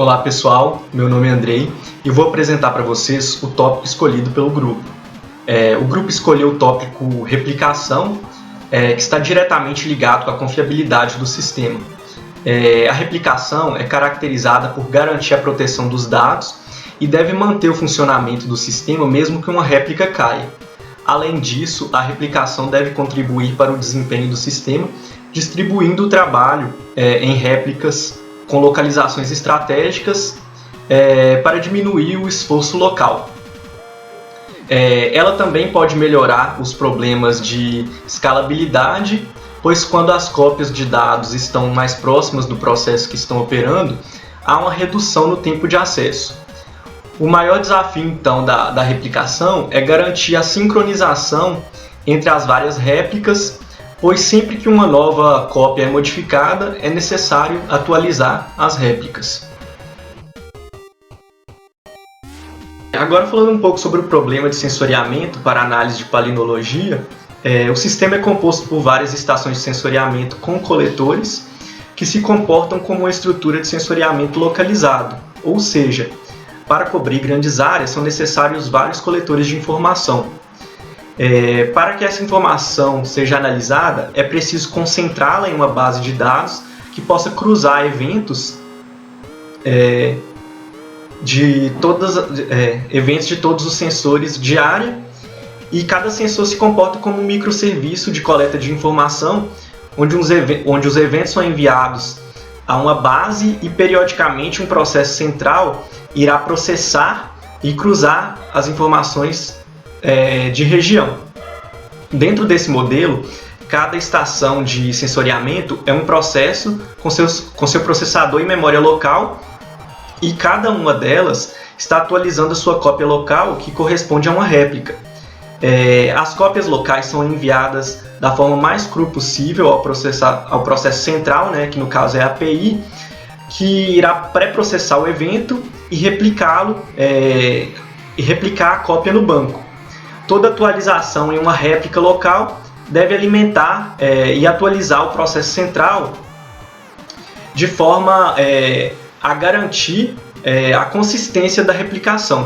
Olá pessoal, meu nome é Andrei e vou apresentar para vocês o tópico escolhido pelo grupo. O grupo escolheu o tópico replicação, que está diretamente ligado com a confiabilidade do sistema. A replicação é caracterizada por garantir a proteção dos dados e deve manter o funcionamento do sistema mesmo que uma réplica caia. Além disso, a replicação deve contribuir para o desempenho do sistema, distribuindo o trabalho em réplicas com localizações estratégicas para diminuir o esforço local. Ela também pode melhorar os problemas de escalabilidade, pois quando as cópias de dados estão mais próximas do processo que estão operando, há uma redução no tempo de acesso. O maior desafio, então, da replicação é garantir a sincronização entre as várias réplicas, pois sempre que uma nova cópia é modificada, é necessário atualizar as réplicas. Agora, falando um pouco sobre o problema de sensoriamento para análise de palinologia, o sistema é composto por várias estações de sensoriamento com coletores que se comportam como uma estrutura de sensoriamento localizado, ou seja, para cobrir grandes áreas são necessários vários coletores de informação. Para que essa informação seja analisada, é preciso concentrá-la em uma base de dados que possa cruzar eventos de todos os sensores de área, e cada sensor se comporta como um microserviço de coleta de informação, onde os eventos são enviados a uma base e periodicamente um processo central irá processar e cruzar as informações de região. Dentro desse modelo, cada estação de sensoriamento é um processo com seu processador e memória local, e cada uma delas está atualizando a sua cópia local, que corresponde a uma réplica. As cópias locais são enviadas da forma mais crua possível ao processo central, que no caso é a API, que irá pré-processar o evento e replicá-lo e replicar a cópia no banco. Toda atualização em uma réplica local deve alimentar e atualizar o processo central de forma a garantir a consistência da replicação.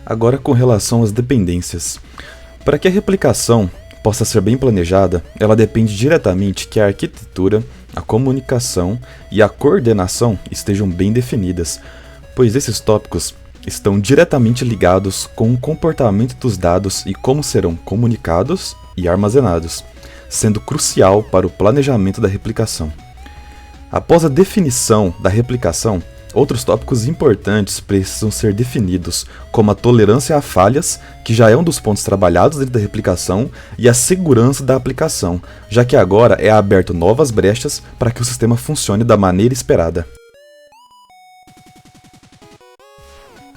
Agora com relação às dependências. Para que a replicação possa ser bem planejada, ela depende diretamente que a arquitetura, a comunicação e a coordenação estejam bem definidas, pois esses tópicos estão diretamente ligados com o comportamento dos dados e como serão comunicados e armazenados, sendo crucial para o planejamento da replicação. Após a definição da replicação, outros tópicos importantes precisam ser definidos, como a tolerância a falhas, que já é um dos pontos trabalhados dentro da replicação, e a segurança da aplicação, já que agora é aberto novas brechas para que o sistema funcione da maneira esperada.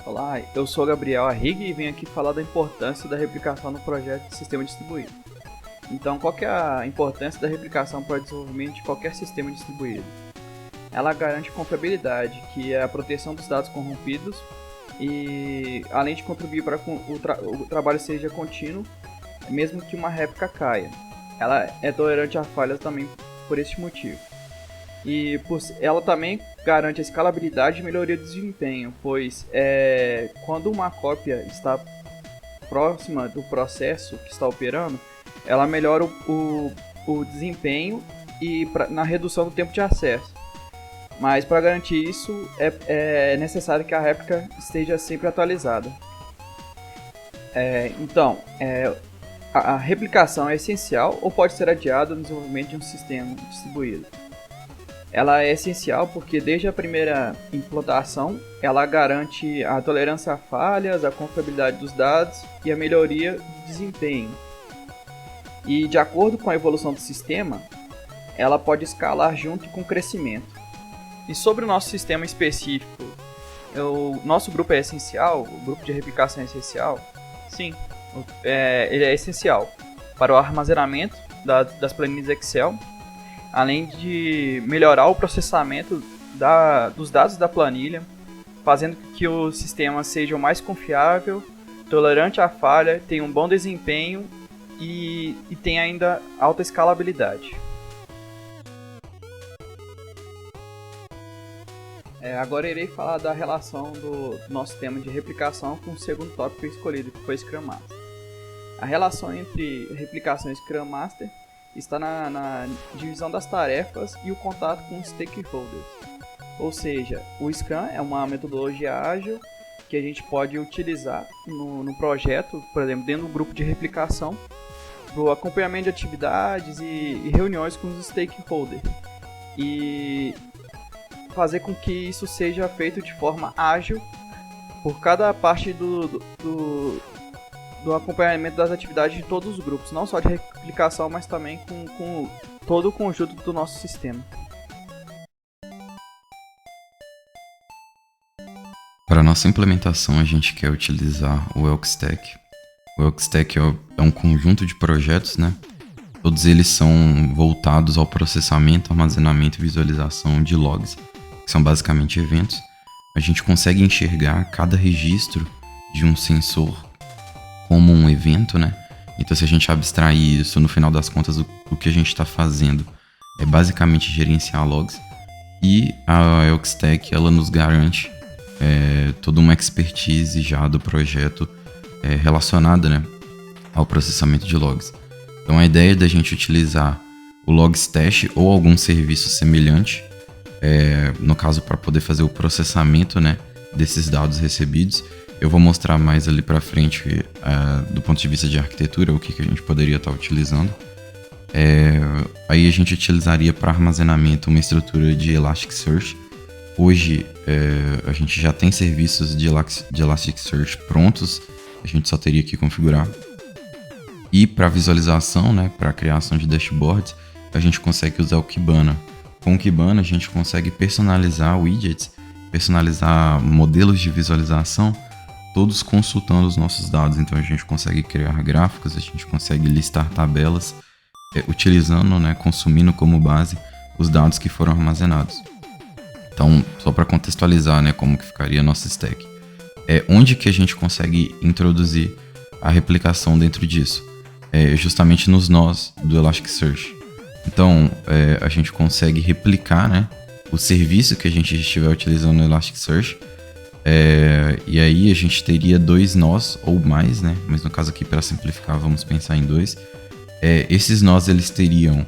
Olá, eu sou Gabriel Arrigue e venho aqui falar da importância da replicação no projeto de sistema distribuído. Então, qual que é a importância da replicação para o desenvolvimento de qualquer sistema distribuído? Ela garante confiabilidade, que é a proteção dos dados corrompidos, e além de contribuir para que o trabalho seja contínuo, mesmo que uma réplica caia. Ela é tolerante a falhas também por este motivo. E ela também garante a escalabilidade e melhoria do desempenho, pois quando uma cópia está próxima do processo que está operando, ela melhora o desempenho e na redução do tempo de acesso. Mas para garantir isso, é necessário que a réplica esteja sempre atualizada. A replicação é essencial ou pode ser adiada no desenvolvimento de um sistema distribuído. Ela é essencial porque desde a primeira implantação, ela garante a tolerância a falhas, a confiabilidade dos dados e a melhoria do desempenho. E de acordo com a evolução do sistema, ela pode escalar junto com o crescimento. E sobre o nosso sistema específico, o nosso grupo é essencial? O grupo de replicação é essencial? Sim, ele é essencial para o armazenamento das planilhas Excel, além de melhorar o processamento dos dados da planilha, fazendo com que o sistema seja mais confiável, tolerante à falha, tenha um bom desempenho e tenha ainda alta escalabilidade. Agora irei falar da relação do nosso tema de replicação com o segundo tópico escolhido, que foi Scrum Master. A relação entre replicação e Scrum Master está na divisão das tarefas e o contato com os stakeholders. Ou seja, o Scrum é uma metodologia ágil que a gente pode utilizar no projeto, por exemplo, dentro do grupo de replicação, para o acompanhamento de atividades e reuniões com os stakeholders. E fazer com que isso seja feito de forma ágil por cada parte do acompanhamento das atividades de todos os grupos, não só de replicação, mas também com todo o conjunto do nosso sistema. Para nossa implementação, a gente quer utilizar o Elk Stack. O Elk Stack é um conjunto de projetos, né? Todos eles são voltados ao processamento, armazenamento e visualização de logs, que são basicamente eventos. A gente consegue enxergar cada registro de um sensor como um evento, né? Então, se a gente abstrair isso, no final das contas, o que a gente está fazendo é basicamente gerenciar logs. E a Elk Stack, ela nos garante toda uma expertise já do projeto relacionada, né, ao processamento de logs. Então, a ideia da gente utilizar o Logstash ou algum serviço semelhante, no caso, para poder fazer o processamento, né, desses dados recebidos. Eu vou mostrar mais ali para frente, do ponto de vista de arquitetura, o que a gente poderia estar utilizando. Aí a gente utilizaria para armazenamento uma estrutura de Elasticsearch. Hoje a gente já tem serviços de Elasticsearch prontos, a gente só teria que configurar. E para visualização, né, para criação de dashboards, a gente consegue usar o Kibana. Com o Kibana a gente consegue personalizar widgets, personalizar modelos de visualização, todos consultando os nossos dados. Então a gente consegue criar gráficos, a gente consegue listar tabelas, utilizando, né, consumindo como base os dados que foram armazenados. Então, só para contextualizar, né, como que ficaria a nossa stack. Onde que a gente consegue introduzir a replicação dentro disso? Justamente nos nós do Elasticsearch. Então, a gente consegue replicar, né, o serviço que a gente estiver utilizando no Elasticsearch. E aí a gente teria 2 nós ou mais, né? Mas no caso aqui, para simplificar, vamos pensar em 2. Esses nós, eles teriam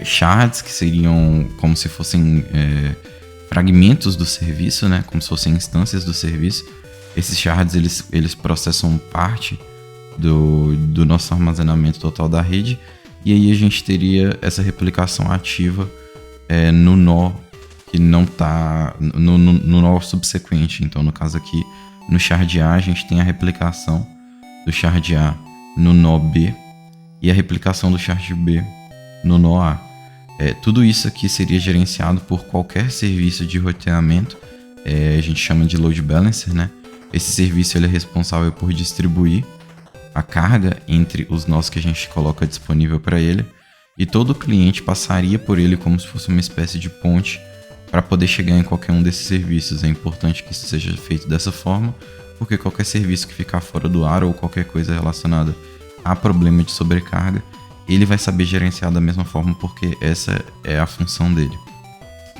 shards, que seriam como se fossem fragmentos do serviço, né? Como se fossem instâncias do serviço. Esses shards, eles processam parte do nosso armazenamento total da rede. E aí a gente teria essa replicação ativa no nó que não está no nó subsequente. Então, no caso aqui, no shard A, a gente tem a replicação do shard A no nó B e a replicação do shard B no nó A. Tudo isso aqui seria gerenciado por qualquer serviço de roteamento. A gente chama de load balancer, né? Esse serviço ele é responsável por distribuir a carga entre os nós que a gente coloca disponível para ele, e todo cliente passaria por ele como se fosse uma espécie de ponte para poder chegar em qualquer um desses serviços. É importante que isso seja feito dessa forma, porque qualquer serviço que ficar fora do ar ou qualquer coisa relacionada a problema de sobrecarga, ele vai saber gerenciar da mesma forma, porque essa é a função dele.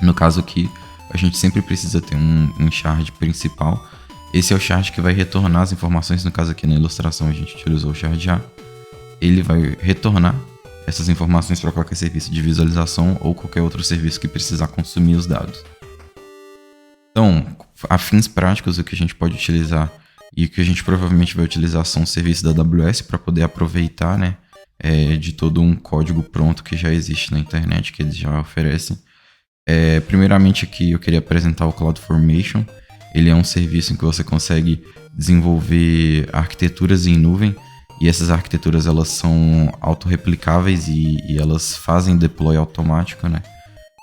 No caso aqui, a gente sempre precisa ter um shard principal. Esse é o shard que vai retornar as informações. No caso aqui na ilustração a gente utilizou o shard A. Ele vai retornar essas informações para qualquer serviço de visualização ou qualquer outro serviço que precisar consumir os dados. Então, a fins práticos, o que a gente pode utilizar e o que a gente provavelmente vai utilizar são serviços da AWS para poder aproveitar, né, de todo um código pronto que já existe na internet, que eles já oferecem. Primeiramente aqui eu queria apresentar o CloudFormation. Ele é um serviço em que você consegue desenvolver arquiteturas em nuvem, e essas arquiteturas elas são autorreplicáveis e elas fazem deploy automático, né?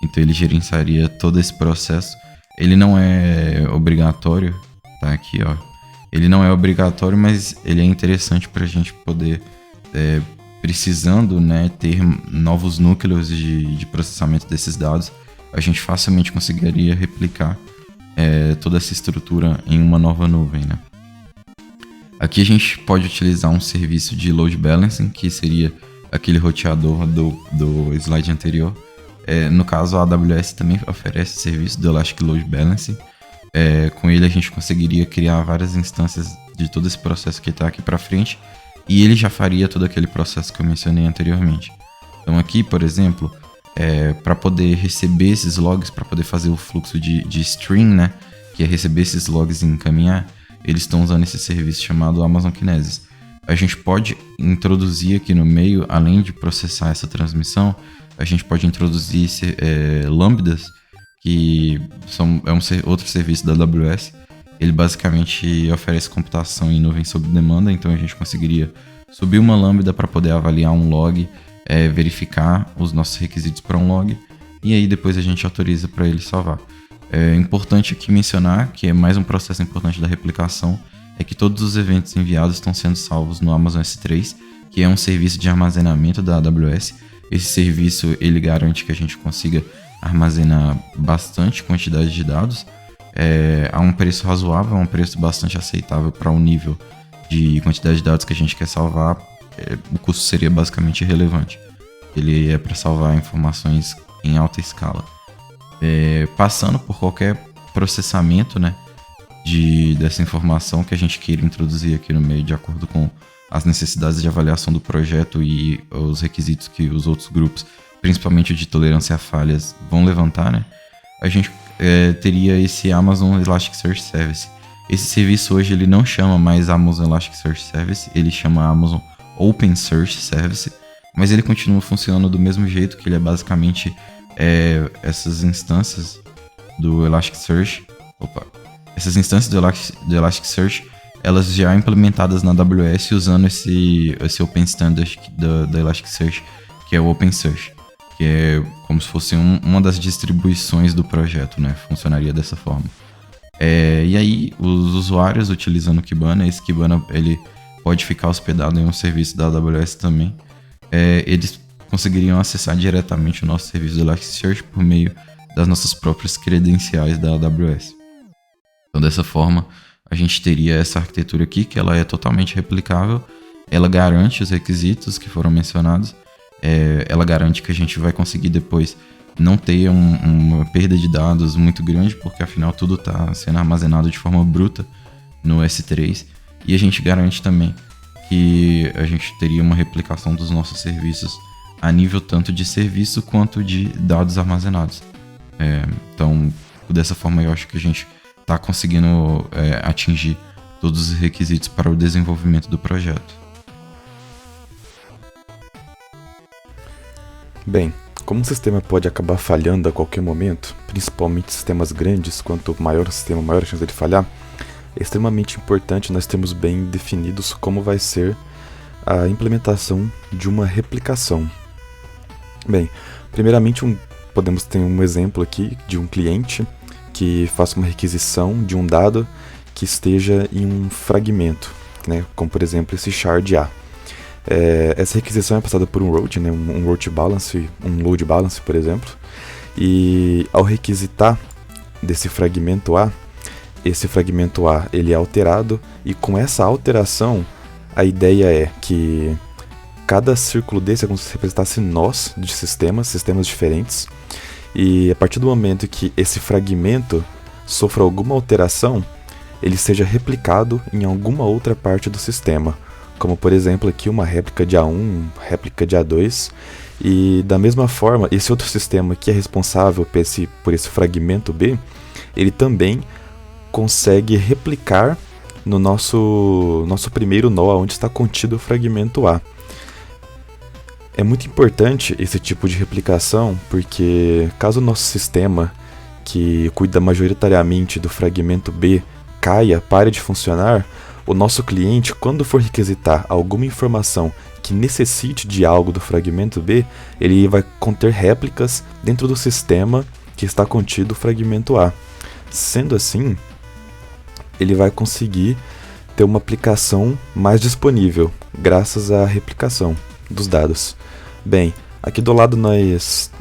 Então ele gerenciaria todo esse processo. Ele não é obrigatório, tá aqui, ó. Ele não é obrigatório, mas ele é interessante para a gente poder, precisando, né, ter novos núcleos de processamento desses dados, a gente facilmente conseguiria replicar toda essa estrutura em uma nova nuvem, né? Aqui a gente pode utilizar um serviço de load balancing, que seria aquele roteador do slide anterior. No caso, a AWS também oferece serviço do Elastic Load Balancing. Com ele a gente conseguiria criar várias instâncias de todo esse processo que está aqui para frente, e ele já faria todo aquele processo que eu mencionei anteriormente. Então aqui, por exemplo, para poder receber esses logs, para poder fazer o fluxo de stream, né, que é receber esses logs e encaminhar, eles estão usando esse serviço chamado Amazon Kinesis. A gente pode introduzir aqui no meio, além de processar essa transmissão, a gente pode introduzir lambdas, que outro serviço da AWS. Ele basicamente oferece computação em nuvem sob demanda, então a gente conseguiria subir uma lambda para poder avaliar um log, verificar os nossos requisitos para um log, e aí depois a gente autoriza para ele salvar. É importante aqui mencionar que é mais um processo importante da replicação, é que todos os eventos enviados estão sendo salvos no Amazon S3, que é um serviço de armazenamento da AWS. Esse serviço ele garante que a gente consiga armazenar bastante quantidade de dados a um preço razoável, a um preço bastante aceitável para o nível de quantidade de dados que a gente quer salvar. O custo seria basicamente irrelevante. Ele é para salvar informações em alta escala. Passando por qualquer processamento, né, dessa informação que a gente queira introduzir aqui no meio, de acordo com as necessidades de avaliação do projeto e os requisitos que os outros grupos, principalmente de tolerância a falhas, vão levantar, né? A gente teria esse Amazon Elasticsearch Service. Esse serviço hoje ele não chama mais Amazon Elasticsearch Service, ele chama Amazon OpenSearch Service, mas ele continua funcionando do mesmo jeito, que ele é basicamente essas instâncias do Elasticsearch. Essas instâncias do Elasticsearch, elas já implementadas na AWS usando esse Open Standard da Elasticsearch, que é o OpenSearch, que é como se fosse uma das distribuições do projeto, né? Funcionaria dessa forma. E aí, os usuários utilizando o Kibana, esse Kibana ele pode ficar hospedado em um serviço da AWS também. Eles conseguiriam acessar diretamente o nosso serviço do Elasticsearch por meio das nossas próprias credenciais da AWS. Então, dessa forma, a gente teria essa arquitetura aqui, que ela é totalmente replicável, ela garante os requisitos que foram mencionados, ela garante que a gente vai conseguir depois não ter uma perda de dados muito grande, porque afinal tudo está sendo armazenado de forma bruta no S3, e a gente garante também que a gente teria uma replicação dos nossos serviços a nível tanto de serviço quanto de dados armazenados. Então, dessa forma eu acho que a gente está conseguindo atingir todos os requisitos para o desenvolvimento do projeto. Bem, como o sistema pode acabar falhando a qualquer momento, principalmente sistemas grandes, quanto maior o sistema, maior a chance de falhar, é extremamente importante nós termos bem definidos como vai ser a implementação de uma replicação. Bem, primeiramente podemos ter um exemplo aqui de um cliente que faça uma requisição de um dado que esteja em um fragmento, né, como por exemplo esse shard A. Essa requisição é passada por um road, né, um load balance, por exemplo, e ao requisitar desse fragmento A, esse fragmento A ele é alterado, e com essa alteração a ideia é que cada círculo desse é como se representasse nós de sistemas diferentes, e a partir do momento que esse fragmento sofra alguma alteração, ele seja replicado em alguma outra parte do sistema, como por exemplo aqui uma réplica de A1, réplica de A2, e da mesma forma esse outro sistema que é responsável por esse fragmento B, ele também consegue replicar no nosso primeiro nó, onde está contido o fragmento A. É muito importante esse tipo de replicação, porque caso o nosso sistema, que cuida majoritariamente do fragmento B, caia, pare de funcionar, o nosso cliente, quando for requisitar alguma informação que necessite de algo do fragmento B, ele vai conter réplicas dentro do sistema que está contido o fragmento A. Sendo assim, ele vai conseguir ter uma aplicação mais disponível, graças à replicação dos dados. Bem, aqui do lado nós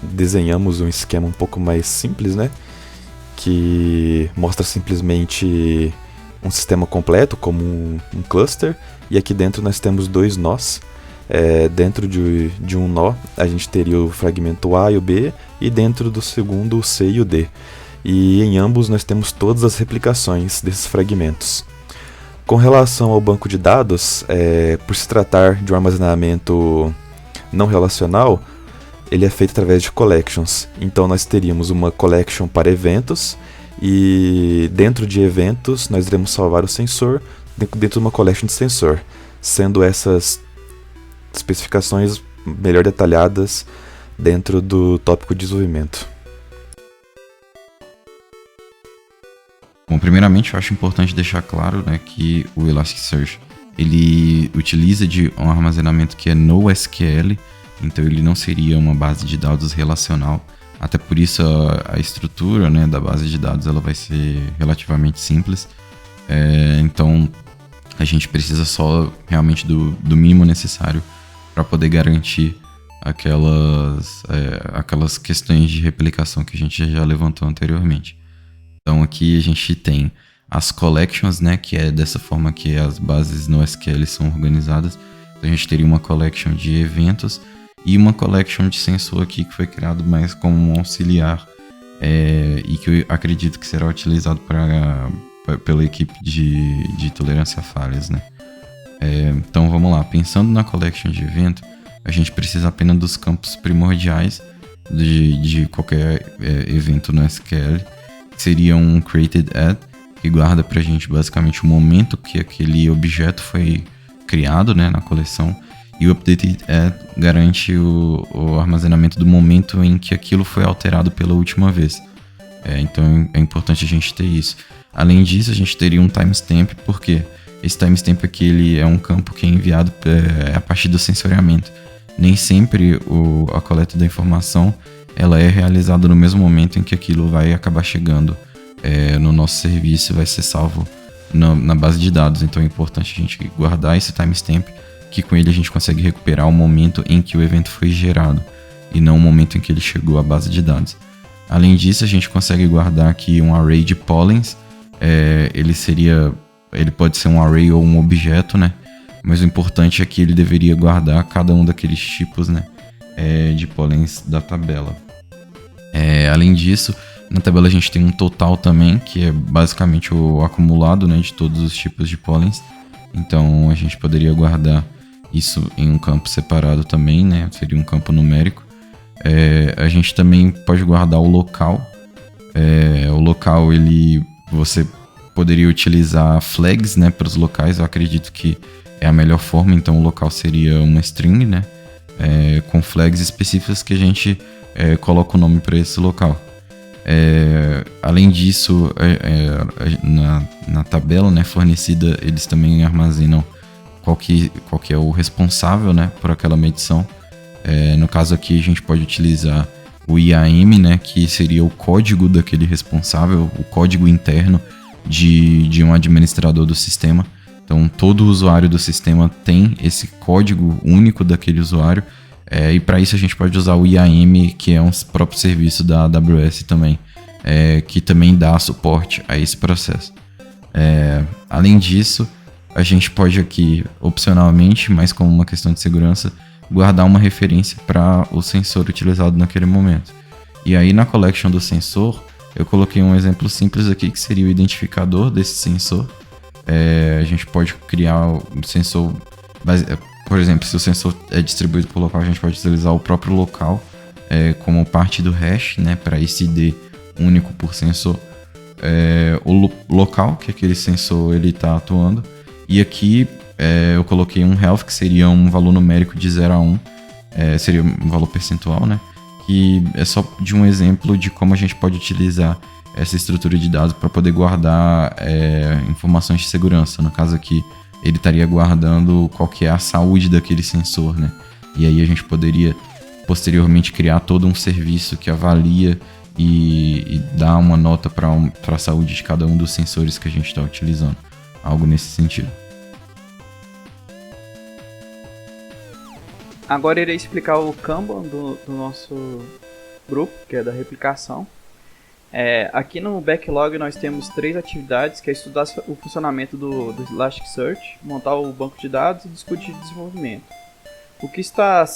desenhamos um esquema um pouco mais simples, né? Que mostra simplesmente um sistema completo, como um cluster, e aqui dentro nós temos dois nós, Dentro de um nó, a gente teria o fragmento A e o B, e dentro do segundo, o C e o D. E em ambos nós temos todas as replicações desses fragmentos. Com relação ao banco de dados, por se tratar de um armazenamento não relacional, ele é feito através de collections. Então nós teríamos uma collection para eventos, e dentro de eventos nós iremos salvar o sensor dentro de uma collection de sensor, sendo essas especificações melhor detalhadas dentro do tópico de desenvolvimento. Bom, primeiramente eu acho importante deixar claro, né, que o Elasticsearch ele utiliza de um armazenamento que é NoSQL, então ele não seria uma base de dados relacional, até por isso a estrutura, né, da base de dados ela vai ser relativamente simples. Então a gente precisa só realmente do mínimo necessário para poder garantir aquelas questões de replicação que a gente já levantou anteriormente. Então aqui a gente tem as collections, né, que é dessa forma que as bases no SQL são organizadas. Então a gente teria uma collection de eventos e uma collection de sensor aqui que foi criado mais como um auxiliar, e que eu acredito que será utilizado pela equipe de tolerância a falhas, né? Então vamos lá, pensando na collection de evento, a gente precisa apenas dos campos primordiais de qualquer evento no SQL, que seria um created at, que guarda pra gente basicamente o momento que aquele objeto foi criado, né, na coleção, e o updated at garante o armazenamento do momento em que aquilo foi alterado pela última vez. Então é importante a gente ter isso. Além disso, a gente teria um timestamp, porque esse timestamp aqui ele é um campo que é enviado a partir do sensoriamento. Nem sempre a coleta da informação ela é realizada no mesmo momento em que aquilo vai acabar chegando no nosso serviço e vai ser salvo na base de dados. Então é importante a gente guardar esse timestamp, que com ele a gente consegue recuperar o momento em que o evento foi gerado e não o momento em que ele chegou à base de dados. Além disso, a gente consegue guardar aqui um array de pollens. Ele pode ser um array ou um objeto, né? Mas o importante é que ele deveria guardar cada um daqueles tipos, né, de pollens da tabela. Além disso, na tabela a gente tem um total também, que é basicamente o acumulado, né, de todos os tipos de pollens. Então a gente poderia guardar isso em um campo separado também, né? Seria um campo numérico. A gente também pode guardar o local. O local, você poderia utilizar flags, né, para os locais. Eu acredito que é a melhor forma. Então o local seria uma string, né, com flags específicas que a gente coloca o nome para esse local. Além disso, na tabela, né, fornecida, eles também armazenam qual que é o responsável, né, por aquela medição. No caso aqui a gente pode utilizar o IAM, né, que seria o código daquele responsável, o código interno de um administrador do sistema. Então todo usuário do sistema tem esse código único daquele usuário, e para isso a gente pode usar o IAM, que é um próprio serviço da AWS também, que também dá suporte a esse processo. Além disso, a gente pode aqui, opcionalmente, mas como uma questão de segurança, guardar uma referência para o sensor utilizado naquele momento. E aí na collection do sensor, eu coloquei um exemplo simples aqui, que seria o identificador desse sensor. A gente pode criar um sensor, por exemplo, se o sensor é distribuído por local, a gente pode utilizar o próprio local como parte do hash, né, para esse ID único por sensor. O local que aquele sensor está atuando. E aqui eu coloquei um health, que seria um valor numérico de 0 a 1, seria um valor percentual, né? Que é só de um exemplo de como a gente pode utilizar essa estrutura de dados para poder guardar informações de segurança. No caso aqui, ele estaria guardando qual que é a saúde daquele sensor, né? E aí a gente poderia posteriormente criar todo um serviço que avalia e dá uma nota para a saúde de cada um dos sensores que a gente está utilizando. Algo nesse sentido. Agora irei explicar o Kanban do nosso grupo, que é da replicação. Aqui no backlog nós temos 3 atividades, que é estudar o funcionamento do Elasticsearch, montar o banco de dados e discutir desenvolvimento. O que está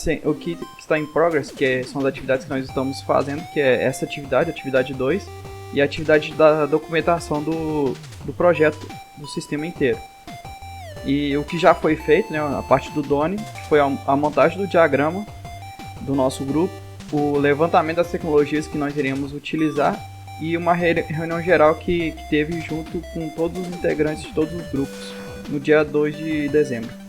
em progress, são as atividades que nós estamos fazendo, que é essa atividade, atividade 2, e a atividade da documentação do projeto, do sistema inteiro. E o que já foi feito, né, a parte do Doni, foi a montagem do diagrama do nosso grupo, o levantamento das tecnologias que nós iremos utilizar e uma reunião geral que teve junto com todos os integrantes de todos os grupos no dia 2 de dezembro.